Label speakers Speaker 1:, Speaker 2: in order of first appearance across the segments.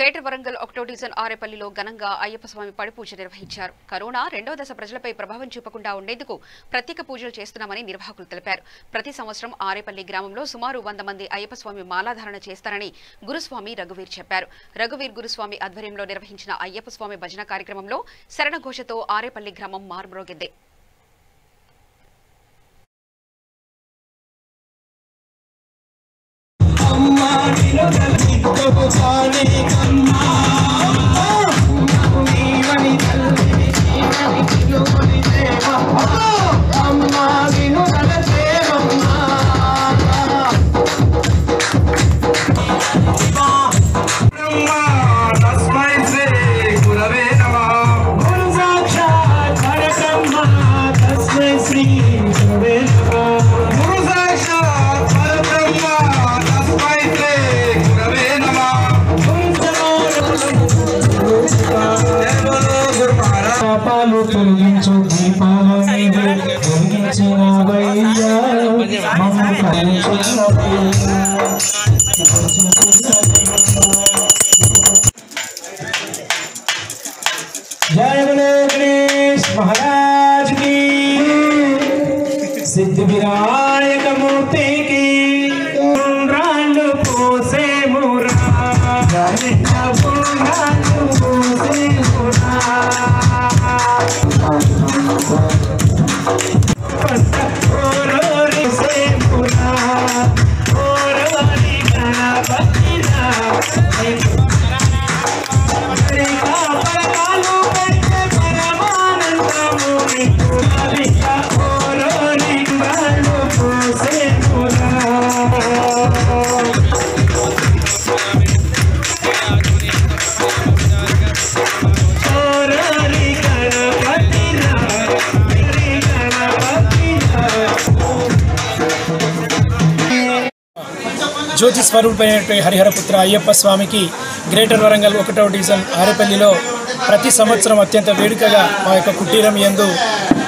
Speaker 1: Greater Warangal 1వ division ఆరేపల్లిలో ఘనంగా అయ్యప్ప స్వామి పడి పూజ నిర్వహించారు. కరోనా 2వ దశ ప్రజలపై ప్రభావం చూపకుండా ఉండేందుకు ప్రత్యేక పూజలు చేస్తున్నామని నిర్వాహకులు తెలిపారు. ప్రతి సంవత్సరం ఆరేపల్లి గ్రామంలో సుమారు 100 మంది అయ్యప్ప స్వామి మాలాధారణ చేస్తారని గురుస్వామి రఘువీర్ చెప్పారు. రఘువీర్ గురుస్వామి ఆధ్వర్యంలో నిర్వహించిన అయ్యప్ప స్వామి భజన కార్యక్రమంలో శరణఘోషతో ఆరేపల్లి గ్రామం మారుమ్రోగింది.
Speaker 2: जय बोलो गणेश महाराज की, सिद्ध विनायक मूर्ति की, रालू पोसे मुरा पोसे मुरा జ్యోతి స్వరూపమైనటువంటి హరిహరపుత్ర అయ్యప్ప స్వామికి గ్రేటర్ వరంగల్ 1వ డివిజన్ ఆరేపల్లిలో ప్రతి సంవత్సరం అత్యంత వేడుకగా మా యొక్క కుటీరం యందు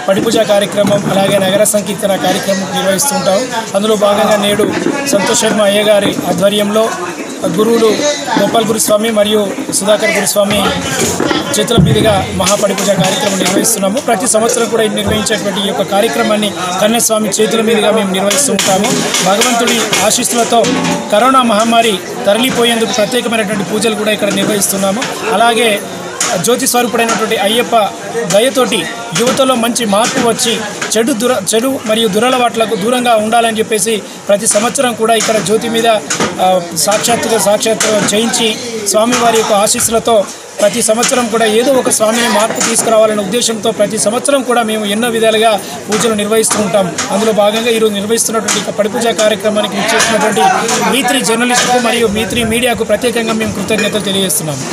Speaker 2: పడిపూజ కార్యక్రమం అలాగే నగర సంకీర్తన కార్యక్రమం నిర్వహిస్తుంటాం. అందులో భాగంగా నేడు సంతోష్ శర్మ అయ్య గారి ఆధ్వర్యంలో గురువులు గోపాల్ గురుస్వామి మరియు సుధాకర్ గురుస్వామి చేతుల మీదుగా మహాపడిపూజ కార్యక్రమం నిర్వహిస్తున్నాము. ప్రతి సంవత్సరం కూడా నిర్వహించేటువంటి ఈ యొక్క కార్యక్రమాన్ని కన్యస్వామి చేతుల మీదుగా మేము నిర్వహిస్తూ ఉంటాము. భగవంతుడి ఆశీస్సులతో కరోనా మహమ్మారి తరలిపోయేందుకు ప్రత్యేకమైనటువంటి పూజలు కూడా ఇక్కడ నిర్వహిస్తున్నాము. అలాగే జ్యోతి స్వరూపుడైనటువంటి అయ్యప్ప దయతోటి యువతలో మంచి మార్పు వచ్చి చెడు మరియు దురలవాట్లకు దూరంగా ఉండాలని చెప్పేసి ప్రతి సంవత్సరం కూడా ఇక్కడ జ్యోతి మీద సాక్షాత్తు చేయించి స్వామివారి యొక్క ఆశీస్సులతో ప్రతి సంవత్సరం కూడా ఏదో ఒక స్వామిని మార్పు తీసుకురావాలనే ఉద్దేశంతో ప్రతి సంవత్సరం కూడా మేము ఎన్నో విధాలుగా పూజలు నిర్వహిస్తూ ఉంటాం. అందులో భాగంగా ఈరోజు నిర్వహిస్తున్నటువంటి పడిపూజ కార్యక్రమానికి ఇచ్చేసినటువంటి మీ3 జర్నలిస్టులకు మరియు మీ3 మీడియాకు ప్రత్యేకంగా మేము కృతజ్ఞతలు తెలియజేస్తున్నాము.